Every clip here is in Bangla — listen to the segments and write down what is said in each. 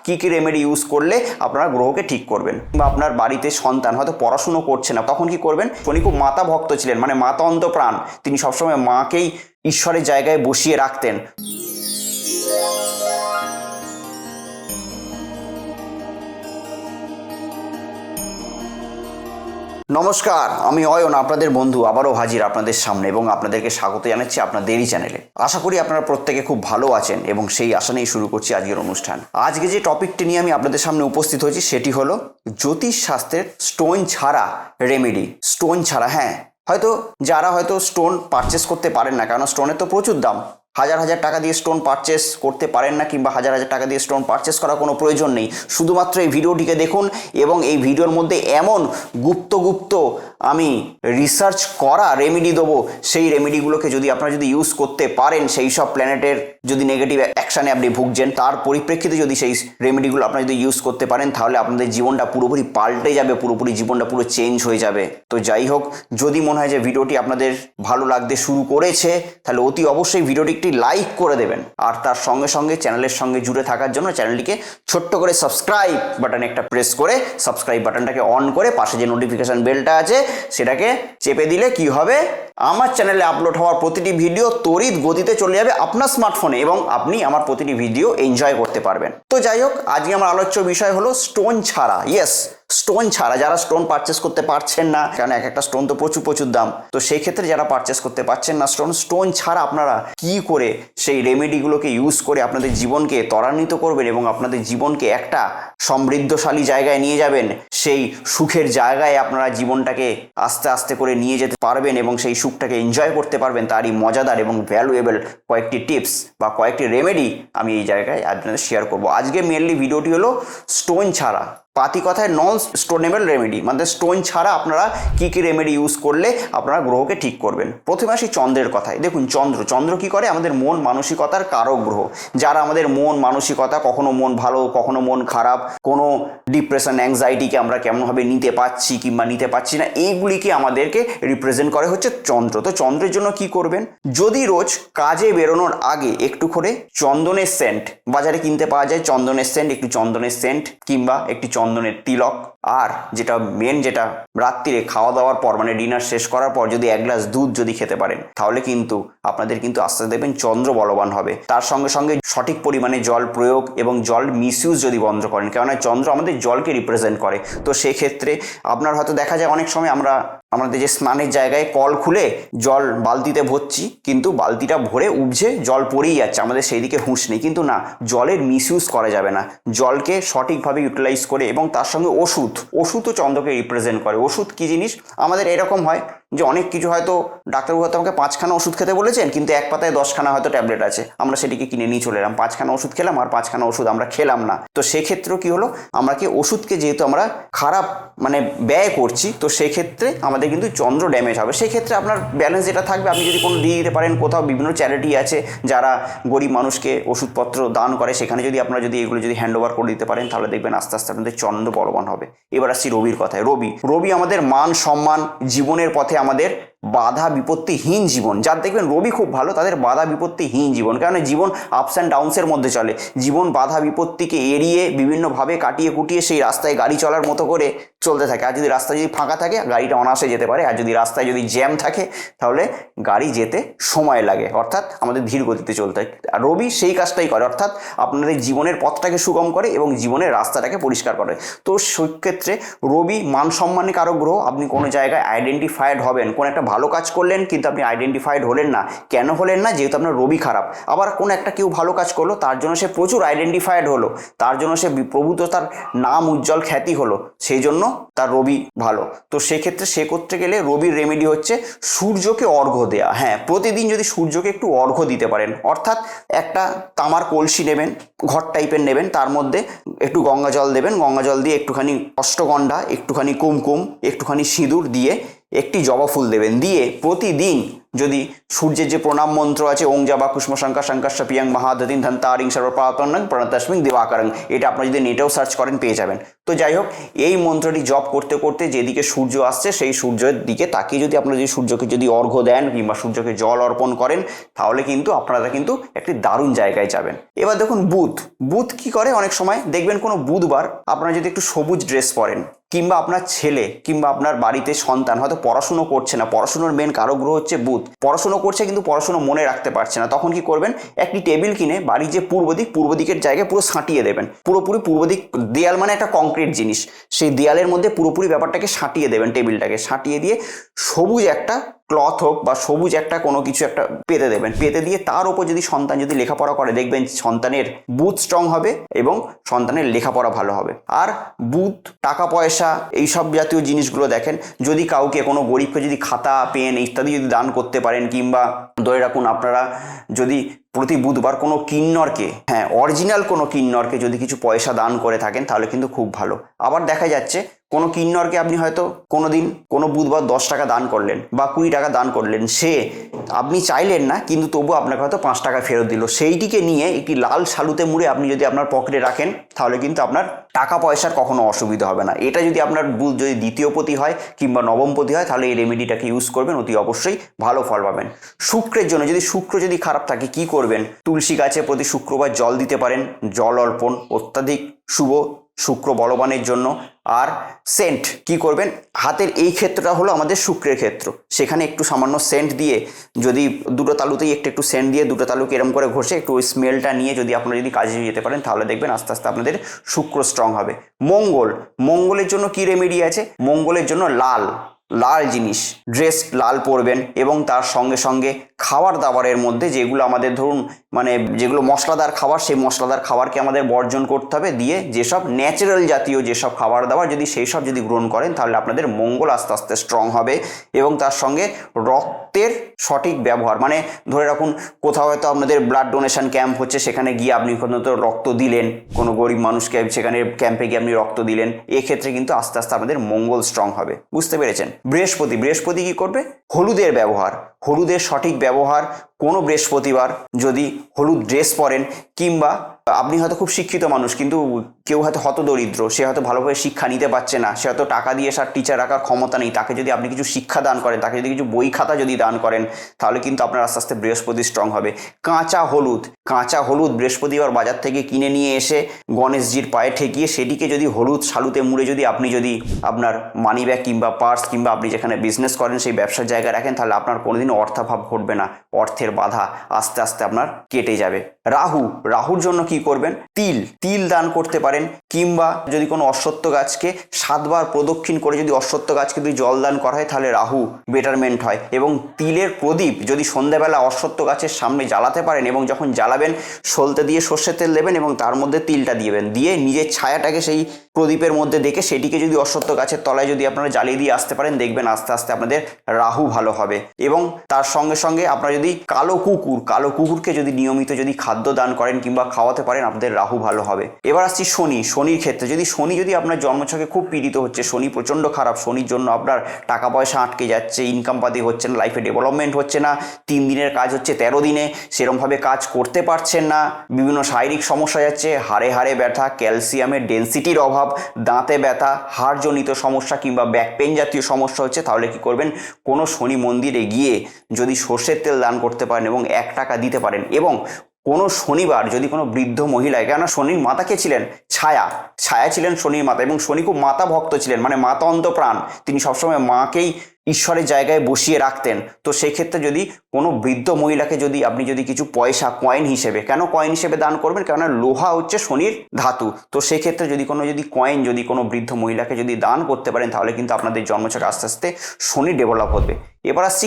কি কি রেমেডি ইউজ করলে আপনারা গ্রহকে ঠিক করবেন। বা আপনার বাড়িতে সন্তান হয়তো পড়াশুনো করছে না, তখন কি করবেন? উনি খুব মাতা ভক্ত ছিলেন, মানে মাতা অন্তপ্রাণ, তিনি সবসময় মাকেই ঈশ্বরের জায়গায় বসিয়ে রাখতেন। নমস্কার, আমি অয়ন, আপনাদের বন্ধু, আবারও হাজির আপনাদের সামনে এবং আপনাদেরকে স্বাগত জানাচ্ছি আপনাদেরই চ্যানেলে। আশা করি আপনারা প্রত্যেকে খুব ভালো আছেন এবং সেই আশা নিয়ে শুরু করছি আজকের অনুষ্ঠান। আজকে যে টপিকটি নিয়ে আমি আপনাদের সামনে উপস্থিত হয়েছি সেটি হলো জ্যোতিষ শাস্ত্রের স্টোন ছাড়া রেমেডি। স্টোন ছাড়া, হ্যাঁ, হয়তো যারা হয়তো স্টোন পারচেস করতে পারেন না, কারণ স্টোনের তো প্রচুর দাম, হাজার হাজার টাকা দিয়ে স্টোন পারচেস করতে পারেন না, কিংবা হাজার হাজার টাকা দিয়ে স্টোন পারচেস করার কোনো প্রয়োজন নেই। শুধুমাত্র এই ভিডিওটিকে দেখুন এবং এই ভিডিওর মধ্যে এমন গুপ্ত আমি রিসার্চ করা রেমেডি দেবো, সেই রেমেডিগুলোকে যদি আপনারা যদি ইউজ করতে পারেন, সেই সব প্ল্যানেটের যদি নেগেটিভ অ্যাকশানে আপনি ভুগছেন, তার পরিপ্রেক্ষিতে যদি সেই রেমেডিগুলো আপনারা যদি ইউজ করতে পারেন, তাহলে আপনাদের জীবনটা পুরোপুরি পাল্টে যাবে, পুরোপুরি জীবনটা পুরো চেঞ্জ হয়ে যাবে। তো যাই হোক, যদি মনে হয় যে ভিডিওটি আপনাদের ভালো লাগতে শুরু করেছে, তাহলে অতি অবশ্যই ভিডিওটি একটি লাইক করে দেবেন, আর তার সঙ্গে সঙ্গে চ্যানেলের সঙ্গে জুড়ে থাকার জন্য চ্যানেলটিকে ছোট্ট করে সাবস্ক্রাইব বাটন একটা প্রেস করে সাবস্ক্রাইব বাটনটাকে অন করে পাশে যে নোটিফিকেশন বেলটা আছে সেটাকে চেপে দিলে কি হবে, আমার চ্যানেলে আপলোড হওয়ার প্রতিটি ভিডিও তড়িৎ গতিতে চলে যাবে আপনার স্মার্টফোনে এবং আপনি আমার প্রতিটি ভিডিও এনজয় করতে পারবেন। তো যাই হোক, আজকে আমার আলোচ্য বিষয় হলো স্টোন ছাড়া। ইয়েস, স্টোন ছাড়া। যারা স্টোন পারচেস করতে পারছেন না, কারণ এক একটা স্টোন তো প্রচুর দাম, তো সেই ক্ষেত্রে যারা পারচেস করতে পারছেন না স্টোন ছাড়া আপনারা কি করে সেই রেমেডিগুলোকে ইউজ করে আপনাদের জীবনকে ত্বরান্বিত করবেন এবং আপনাদের জীবনকে একটা সমৃদ্ধশালী জায়গায় নিয়ে যাবেন, সেই সুখের জায়গায় আপনারা জীবনটাকে আস্তে আস্তে করে নিয়ে যেতে পারবেন এবং সেই সুখটাকে এনজয় করতে পারবেন, তারই মজাদার এবং ভ্যালুয়েবল কয়েকটি টিপস বা কয়েকটি রেমেডি আমি এই জায়গায় আপনাদের শেয়ার করব। আজকে মেনলি ভিডিওটি হলো স্টোন ছাড়া, পাতি কথায় নন স্টোনেবল রেমেডি, মানে স্টোন ছাড়া আপনারা কি কি রেমেডি ইউজ করলে আপনারা গ্রহকে ঠিক করবেন। প্রথমে আসি চন্দ্রের কথায়। দেখুন, চন্দ্র কি করে? আমাদের মন মানসিকতার কারক গ্রহ। যারা আমাদের মন মানসিকতা, কখনো মন ভালো কখনো মন খারাপ, কোনো ডিপ্রেশন অ্যাংজাইটিকে আমরা কেমনভাবে নিতে পারছি কিংবা নিতে পারছি না, এইগুলিকে আমাদেরকে রিপ্রেজেন্ট করে হচ্ছে চন্দ্র। তো চন্দ্রের জন্য কি করবেন? যদি রোজ কাজে বেরোনোর আগে একটু করে চন্দনের সেন্ট, বাজারে কিনতে পাওয়া যায় চন্দনের সেন্ট, একটু চন্দনের সেন্ট কিংবা একটি চন্দনের তিলক, আর যেটা মেন, যেটা রাত্রিরে খাওয়া দাওয়ার পর মানে ডিনার শেষ করার পর যদি এক গ্লাস দুধ যদি খেতে পারেন, তাহলে কিন্তু আপনাদের কিন্তু আস্তে আস্তে দেখবেন চন্দ্র বলবান হবে। তার সঙ্গে সঙ্গে সঠিক পরিমাণে জল প্রয়োগ এবং জল মিসইউজ যদি বন্ধ করেন, কেননা চন্দ্র আমাদের জলকে রিপ্রেজেন্ট করে। তো সেক্ষেত্রে আপনার হয়তো দেখা যায় অনেক সময় আমরা আমাদের যে স্নানের জায়গায় কল খুলে জল বালতিতে ভরছি, কিন্তু বালতিটা ভরে উবঝে জল পড়েই যাচ্ছে, আমাদের সেই দিকে হুঁশ নেই। কিন্তু না, জলের মিসইউজ করা যাবে না, জলকে সঠিকভাবে ইউটিলাইজ করে। এবং তার সঙ্গে ওষুধও চন্দ্রকে রিপ্রেজেন্ট করে। ওষুধ কী জিনিস? আমাদের এরকম হয় যে অনেক কিছু হয়তো ডাক্তারবাবু হয়তো আমাকে 5খানা ওষুধ খেতে বলেছেন, কিন্তু এক পাতায় 10খানা হয়তো ট্যাবলেট আছে, আমরা সেটিকে কিনে নিয়ে চলে এলাম, 5খানা ওষুধ খেলাম আর 5খানা ওষুধ আমরা খেলাম না। তো সেক্ষেত্রেও কি হলো, আমাকে ওষুধকে যেহেতু আমরা খারাপ মানে ব্যয় করছি, তো সেক্ষেত্রে আমাদের কিন্তু চন্দ্র ড্যামেজ হবে। সেক্ষেত্রে আপনার ব্যালেন্স যেটা থাকবে, আপনি যদি কোনো দিয়ে দিতে পারেন, কোথাও বিভিন্ন চ্যারিটি আছে যারা গরিব মানুষকে ওষুধপত্র দান করে, সেখানে যদি আপনারা যদি এগুলো যদি হ্যান্ড ওভার করে দিতে পারেন, তাহলে দেখবেন আস্তে আস্তে আপনাদের চন্দ্র বলবান হবে। এবার আসছি রবির কথায়। রবি আমাদের মান সম্মান, জীবনের পথে আমাদের বাধা বিপত্তিহীন জীবন। যার দেখবেন রবি খুব ভালো, তাদের বাধা বিপত্তিহীন জীবন, কারণ জীবন আপস অ্যান্ড ডাউনসের মধ্যে চলে। জীবন বাধা বিপত্তিকে এড়িয়ে বিভিন্নভাবে কাটিয়ে কুটিয়ে সেই রাস্তায় গাড়ি চলার মতো করে চলতে থাকে। আর যদি রাস্তা যদি ফাঁকা থাকে, গাড়িটা অনায়াসে যেতে পারে, আর যদি রাস্তায় যদি জ্যাম থাকে, তাহলে গাড়ি যেতে সময় লাগে, অর্থাৎ আমাদের ধীর গতিতে চলতে হয়। আর রবি সেই কাজটাই করে, অর্থাৎ আপনাদের জীবনের পথটাকে সুগম করে এবং জীবনের রাস্তাটাকে পরিষ্কার করে। তো সেক্ষেত্রে রবি মান সম্মানে কারক গ্রহ। আপনি কোনো জায়গায় আইডেন্টিফাইড হবেন, কোনো একটা ভালো কাজ করলেন কিন্তু আপনি আইডেন্টিফাইড হলেন না। কেন হলেন না? যেহেতু আপনার রবি খারাপ। আবার কোনো একটা কেউ ভালো কাজ করলো, তার জন্য সে প্রচুর আইডেন্টিফাইড হলো, তার জন্য সে প্রভূত তার নাম উজ্জ্বল খ্যাতি হলো, সেই জন্য তার রবি ভালো। তো সেক্ষেত্রে সে করতে গেলে রবির রেমেডি হচ্ছে সূর্যকে অর্ঘ্য দেয়া। হ্যাঁ, প্রতিদিন যদি সূর্যকে একটু অর্ঘ্য দিতে পারেন, অর্থাৎ একটা তামার কলসি নেবেন, ঘর টাইপের নেবেন, তার মধ্যে একটু গঙ্গা জল দেবেন, গঙ্গা জল দিয়ে একটুখানি অষ্টগন্ধা, একটুখানি কুমকুম, একটুখানি সিঁদুর দিয়ে একটি জবা ফুল দেবেন, দিয়ে প্রতিদিন যদি সূর্যের যে প্রণাম মন্ত্র আছে ওং জাবা কুষ্ম শঙ্কা শঙ্কাশ্চ পিয়াং মহাদতিন ধন্তারিং সর্বপ্রাপন্নং প্রণতস্মিং দিবাকরং, এটা আপনারা যদি নেটেও সার্চ করেন পেয়ে যাবেন। তো যাই হোক, এই মন্ত্রটি জপ করতে করতে যেদিকে সূর্য আসছে সেই সূর্যের দিকে তাকিয়ে যদি আপনারা যদি সূর্যকে যদি অর্ঘ্য দেন কিংবা সূর্যকে জল অর্পণ করেন, তাহলে কিন্তু আপনারা কিন্তু একটি দারুণ জায়গায় যাবেন। এবার দেখুন বুধ, বুধ কি করে, অনেক সময় দেখবেন কোনো বুধবার আপনারা যদি একটু সবুজ ড্রেস পরেন, কিংবা আপনার ছেলে কিংবা আপনার বাড়িতে সন্তান হয়তো পড়াশুনো করছে না, পড়াশুনোর মেন কারক গ্রহ হচ্ছে বুধ, পড়াশুনো করছে কিন্তু পড়াশুনো মনে রাখতে পারছে না, তখন কি করবেন, একটি টেবিল কিনে বাড়ির যে পূর্ব দিকের জায়গায় পুরো সাঁটিয়ে দেবেন, পুরোপুরি পূর্ব দিক, দেয়াল মানে একটা কংক্রিট জিনিস, সেই দেয়ালের মধ্যে পুরোপুরি ব্যাপারটাকে সাঁটিয়ে দেবেন, টেবিলটাকে সাঁটিয়ে দিয়ে সবুজ একটা ক্লথ হোক বা সবুজ একটা কোনো কিছু একটা পেতে দেবেন, পেতে দিয়ে তার উপর যদি সন্তান যদি লেখাপড়া করে, দেখবেন সন্তানের বুধ স্ট্রং হবে এবং সন্তানের লেখাপড়া ভালো হবে। আর বুধ টাকা পয়সা এইসব জাতীয় জিনিসগুলো দেখেন, যদি কাউকে কোনো গরিবকে যদি খাতা পেন ইত্যাদি যদি দান করতে পারেন, কিংবা ধরে রাখুন আপনারা যদি প্রতি বুধবার কোনো কিন্নরকে, হ্যাঁ অরিজিনাল কোনো কিন্নরকে যদি কিছু পয়সা দান করে থাকেন তাহলে কিন্তু খুব ভালো। আবার দেখা যাচ্ছে কোনো কিন্নরকে আপনি হয়তো কোনো দিন কোনো বুধবার 10 টাকা দান করলেন বা 20 টাকা দান করলেন, সে আপনি চাইলেন না কিন্তু তবু আপনাকে হয়তো 5 টাকা ফেরত দিল, সেইটিকে নিয়ে একটি লাল শালুতে মুড়ে আপনি যদি আপনার পকেটে রাখেন তাহলে কিন্তু আপনার টাকা পয়সার কখনো অসুবিধা হবে না। এটা যদি আপনার বুধ যদি দ্বিতীয়পতি হয় কিংবা নবমপতি হয় তাহলে এই রেমেডিটাকে ইউজ করবেন, অতি অবশ্যই ভালো ফল পাবেন। শুক্রের জন্য যদি শুক্র যদি খারাপ থাকে কি করবেন, তুলসী গাছে প্রতি শুক্রবার জল দিতে পারেন, জল অর্পণ অত্যাধিক শুভ শুক্র বলবানের জন্য। আর সেন্ট কি করবেন, হাতের এই ক্ষেত্রটা হলো আমাদের শুক্রের ক্ষেত্র, সেখানে একটু সামান্য সেন্ট দিয়ে যদি দুটো তালুতেই একটু সেন্ট দিয়ে দুটো তালুকে এরম করে ঘষে একটু ওই স্মেলটা নিয়ে যদি আপনারা যদি কাজে যেতে পারেন তাহলে দেখবেন আস্তে আস্তে আপনাদের শুক্র স্ট্রং হবে। মঙ্গলের জন্য কি রেমেডি আছে, মঙ্গলের জন্য লাল জিনিস ড্রেস লাল পরবেন এবং তার সঙ্গে সঙ্গে খাবার দাবারের মধ্যে যেগুলো আমাদের ধরুন মানে যেগুলো মশলাদার খাবার, সেই মশলাদার খাবারকে আমাদের বর্জন করতে হবে, দিয়ে যেসব ন্যাচারাল জাতীয় যেসব খাবার দাবার যদি সেই সব যদি গ্রহণ করেন তাহলে আপনাদের মঙ্গল আস্তে আস্তে স্ট্রং হবে। এবং তার সঙ্গে রক্তের সঠিক ব্যবহার, মানে ধরে রাখুন কোথাও হয়তো আপনাদের ব্লাড ডোনেশন ক্যাম্প হচ্ছে, সেখানে গিয়ে আপনি তো রক্ত দিলেন, কোনো গরিব মানুষকে সেখানে ক্যাম্পে গিয়ে আপনি রক্ত দিলেন, এক্ষেত্রে কিন্তু আস্তে আস্তে আপনাদের মঙ্গল স্ট্রং হবে। বুঝতে পেরেছেন? বৃহস্পতি কি করবে, হলুদের ব্যবহার, হলুদের সঠিক ব্যবহার। কোনো বৃহস্পতিবার যদি হলুদ ড্রেস পরেন, কিংবা আপনি হয়তো খুব শিক্ষিত মানুষ কিন্তু কেউ হয়তো হতদরিদ্র, সে হয়তো ভালোভাবে শিক্ষা নিতে পারছে না, সে হয়তো টাকা দিয়ে সার টিচার রাখার ক্ষমতা নেই, তাকে যদি আপনি কিছু শিক্ষা দান করেন, তাকে যদি কিছু বই খাতা যদি দান করেন তাহলে কিন্তু আপনার আস্তে আস্তে বৃহস্পতি স্ট্রং হবে। কাঁচা হলুদ বৃহস্পতিবার বাজার থেকে কিনে নিয়ে এসে গণেশজির পায়ে ঠেকিয়ে সেটিকে যদি হলুদ শালুতে মুড়ে যদি আপনি যদি আপনার মানি ব্যাগ কিংবা পার্স কিংবা আপনি যেখানে বিজনেস করেন সেই ব্যবসার জায়গায় রাখেন, তাহলে আপনার কোনোদিনও অর্থাভাব ঘটবে না, অর্থের বাধা আস্তে আস্তে আপনার কেটে যাবে। রাহুর জন্য কি করবেন, তিল দান করতে পারেন, কিংবা যদি কোনো অশ্বত্থ গাছকে 7 বার প্রদক্ষিণ করে যদি অশ্বত্থ গাছকে যদি জল দান করা হয় তাহলে রাহু বেটারমেন্ট হয়। এবং তিলের প্রদীপ যদি সন্ধ্যাবেলা অশ্বত্থ গাছের সামনে জ্বালাতে পারেন এবং যখন জ্বালাবেন সলতে দিয়ে সর্ষের তেল দেবেন এবং তার মধ্যে তিলটা দিবেন, দিয়ে নিজের ছায়াটাকে সেই প্রদীপের মধ্যে দেখে সেটিকে যদি অশ্বত্থ গাছের তলায় যদি আপনারা জ্বালিয়ে দিয়ে আসতে পারেন, দেখবেন আস্তে আস্তে আপনাদের রাহু ভালো হবে। এবং তার সঙ্গে সঙ্গে আপনারা যদি কালো কুকুরকে যদি নিয়মিত যদি খাদ্য দান করেন কিংবা খাওয়াতে পারেন, আপনাদের রাহু ভালো হবে। এবার আসছি শনির ক্ষেত্রে, শনি যদি আপনার জন্মছকে খুব পীড়িত হচ্ছে, শনি প্রচণ্ড খারাপ, শনির জন্য আপনার টাকা পয়সা আটকে যাচ্ছে, ইনকাম পাতি হচ্ছে না, লাইফে ডেভেলপমেন্ট হচ্ছে না, 3 দিনের কাজ হচ্ছে 13 দিনে, সেরকমভাবে কাজ করতে পারছেন না, বিভিন্ন শারীরিক সমস্যা যাচ্ছে, হাড়ে ব্যথা, ক্যালসিয়ামের ডেন্সিটির অভাব, দাঁতে ব্যথা, হাড়জনিত সমস্যা কিংবা ব্যাক পেন জাতীয় সমস্যা হচ্ছে, তাহলে কি করবেন, কোনো শনি মন্দিরে গিয়ে যদি সর্ষের তেল দান করতে পারেন এবং 1 টাকা দিতে পারেন। এবং কোনো শনিবার যদি কোনো বৃদ্ধ মহিলায়, কেননা শনির মাতা কে ছিলেন, ছায়া ছিলেন শনির মাতা, এবং শনি খুব মাতা ভক্ত ছিলেন, মানে মাতা অন্তপ্রাণ, তিনি সবসময় মাকেই ঈশ্বরের জায়গায় বসিয়ে রাখতেন। তো সেক্ষেত্রে যদি কোনো বৃদ্ধ মহিলাকে যদি আপনি যদি কিছু পয়সা কয়েন হিসেবে দান করবেন, কেননা লোহা হচ্ছে শনির ধাতু, তো সেক্ষেত্রে যদি কয়েন যদি কোনো বৃদ্ধ মহিলাকে যদি দান করতে পারেন তাহলে কিন্তু আপনাদের জন্মছকে আস্তে আস্তে শনি ডেভেলপ হবে। এবার আসছি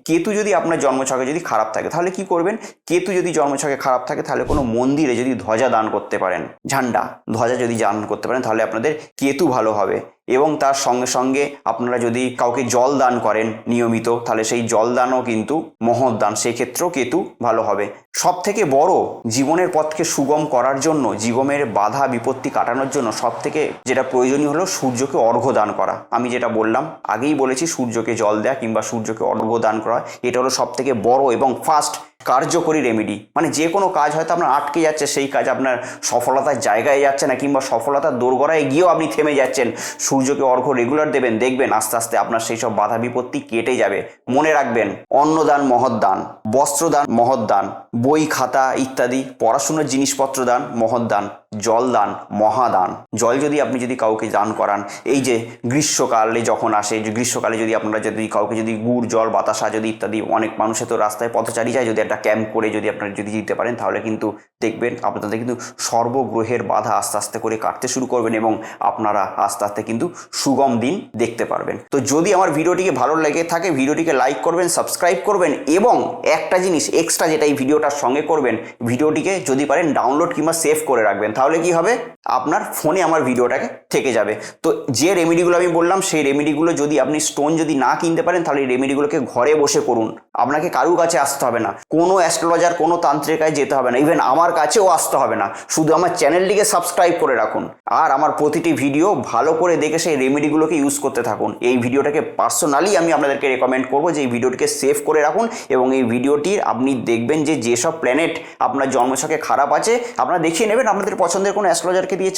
কেতু যদি আপনার জন্মছকে যদি খারাপ থাকে তাহলে কি করবেন, কেতু যদি জন্মছকে খারাপ থাকে তাহলে কোনো মন্দিরে যদি ধ্বজা দান করতে পারেন, ঝান্ডা ধ্বজা যদি দান করতে পারেন তাহলে আপনাদের কেতু ভালো হবে। এবং তার সঙ্গে সঙ্গে আপনারা যদি কাউকে জল দান করেন নিয়মিত, তাহলে সেই জল দানও কিন্তু মহৎ দান, সেক্ষেত্রেও কেতু ভালো হবে। সব থেকে বড় জীবনের পথকে সুগম করার জন্য, জীবনের বাধা বিপত্তি কাটানোর জন্য সব থেকে যেটা প্রয়োজনীয় হলো সূর্যকে অর্ঘ্য দান করা। আমি যেটা বললাম আগেই বলেছি, সূর্যকে জল দেয়া কিংবা সূর্যকে অর্ঘ্য দান করা, এটা হলো সব থেকে বড় এবং ফাস্ট কার্যকরী রেমেডি। মানে যে কোনো কাজ হয়তো আপনার আটকে যাচ্ছে, সেই কাজ আপনার সফলতার জায়গায় যাচ্ছে না, কিংবা সফলতার দোরগোড়ায় গিয়েও আপনি থেমে যাচ্ছেন, সূর্যকে অর্ঘ্য রেগুলার দেবেন, দেখবেন আস্তে আস্তে আপনার সেই সব বাধা বিপত্তি কেটে যাবে। মনে রাখবেন, অন্নদান মহৎ দান, বস্ত্রদান মহৎ দান, বই খাতা ইত্যাদি পড়াশোনার জিনিসপত্র দান মহৎ দান, জল দান মহাদান। জল আপনি যদি কাউকে দান করান, এই যে গ্রীষ্মকালে যখন আসে, যে গ্রীষ্মকালে যদি আপনারা যদি কাউকে যদি গুড় জল বাতাসা যদি ইত্যাদি, অনেক মানুষে তো রাস্তায় পথচারী যায়, যদি একটা ক্যাম্প করে যদি আপনারা যদি দিতে পারেন, তাহলে কিন্তু দেখবেন আপনাদের কিন্তু সর্বগ্রহের বাধা আস্তে আস্তে করে কাটতে শুরু করবেন এবং আপনারা আস্তে আস্তে কিন্তু সুগম দিন দেখতে পারবেন। তো যদি আমার ভিডিওটিকে ভালো লেগে থাকে, ভিডিওটিকে লাইক করবেন, সাবস্ক্রাইব করবেন, এবং একটা জিনিস এক্সট্রা যেটা এই ভিডিওটার সঙ্গে করবেন, ভিডিওটিকে যদি পারেন ডাউনলোড কিংবা সেভ করে রাখবেন। তাহলে কি হবে, আপনার ফোনে আমার ভিডিওটাকে থেকে যাবে। তো যে রেমেডিগুলো আমি বললাম, সেই রেমেডিগুলো যদি আপনি স্টোন যদি না কিনতে পারেন, তাহলে এই রেমেডিগুলোকে ঘরে বসে করুন। আপনাকে কারুর কাছে আসতে হবে না, কোনো অ্যাস্ট্রোলজার কোনো তান্ত্রিক কাছে যেতে হবে না, ইভেন আমার কাছেও আসতে হবে না। শুধু আমার চ্যানেলটিকে সাবস্ক্রাইব করে রাখুন আর আমার প্রতিটি ভিডিও ভালো করে দেখে সেই রেমেডিগুলোকে ইউজ করতে থাকুন। এই ভিডিওটাকে পার্সোনালি আমি আপনাদেরকে রেকমেন্ড করবো যে এই ভিডিওটিকে সেভ করে রাখুন, এবং এই ভিডিওটির আপনি দেখবেন যে যেসব প্ল্যানেট আপনার জন্মছকে খারাপ আছে আপনারা দেখিয়ে নেবেন, আপনাদের পছন্দের কোনো অ্যাস্ট্রোলজারকে দিয়ে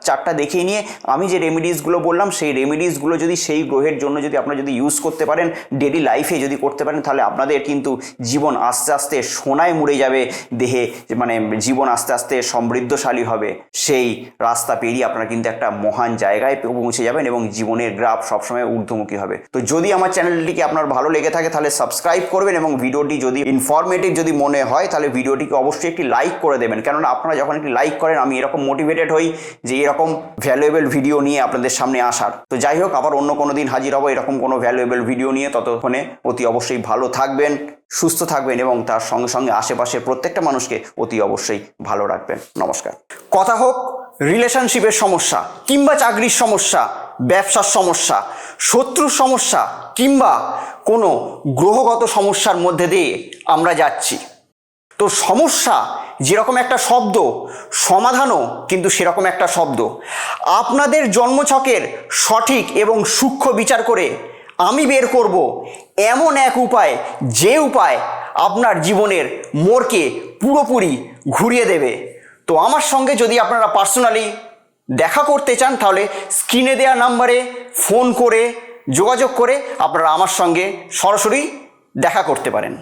চারটা দেখিয়ে নিয়ে আমি যে রেমেডিসগুলো বললাম, সেই রেমেডিসগুলো যদি সেই গ্রহের জন্য যদি আপনারা যদি ইউজ করতে পারেন, ডেইলি লাইফে যদি করতে পারেন, তাহলে আপনাদের কিন্তু জীবন আস্তে আস্তে সোনায় মুড়ে যাবে দেহে, মানে জীবন আস্তে আস্তে সমৃদ্ধশালী হবে। সেই রাস্তা পেরিয়ে আপনারা কিন্তু একটা মহান জায়গায় পৌঁছে যাবেন এবং জীবনের গ্রাফ সবসময় ঊর্ধ্বমুখী হবে। তো যদি আমার চ্যানেলটিকে আপনার ভালো লেগে থাকে, তাহলে সাবস্ক্রাইব করবেন, এবং ভিডিওটি যদি ইনফরমেটিভ যদি মনে হয়, তাহলে ভিডিওটিকে অবশ্যই একটি লাইক করে দেবেন। কেননা আপনারা যখন একটি লাইক করেন, আমি এরকম মোটিভেটেড হই যে এরকম ভ্যালুয়েবল ভিডিও নিয়ে আপনাদের সামনে আসার। তো যাই হোক, আবার অন্য কোনো দিন হাজির হবো এরকম কোনো ভ্যালুয়েবল ভিডিও নিয়ে। ততক্ষণে অতি অবশ্যই ভালো থাকবেন, সুস্থ থাকবেন, এবং তার সঙ্গে সঙ্গে আশেপাশের প্রত্যেকটা মানুষকে অতি অবশ্যই ভালো রাখবেন। নমস্কার। কথা হোক রিলেশনশিপের সমস্যা, কিংবা চাকরির সমস্যা, ব্যবসার সমস্যা, শত্রুর সমস্যা, কিংবা কোনো গ্রহগত সমস্যার মধ্যে দিয়ে আমরা যাচ্ছি, তো সমস্যা যেরকম একটা শব্দ, সমাধানও কিন্তু সেরকম একটা শব্দ। আপনাদের জন্মছকের সঠিক এবং সূক্ষ্ম বিচার করে আমি বের করব এমন এক উপায়, যে উপায় আপনার জীবনের মোড়কে পুরোপুরি ঘুরিয়ে দেবে। তো আমার সঙ্গে যদি আপনারা পার্সোনালি দেখা করতে চান, তাহলে স্ক্রিনে দেওয়া নাম্বারে ফোন করে যোগাযোগ করে আপনারা আমার সঙ্গে সরাসরি দেখা করতে পারেন।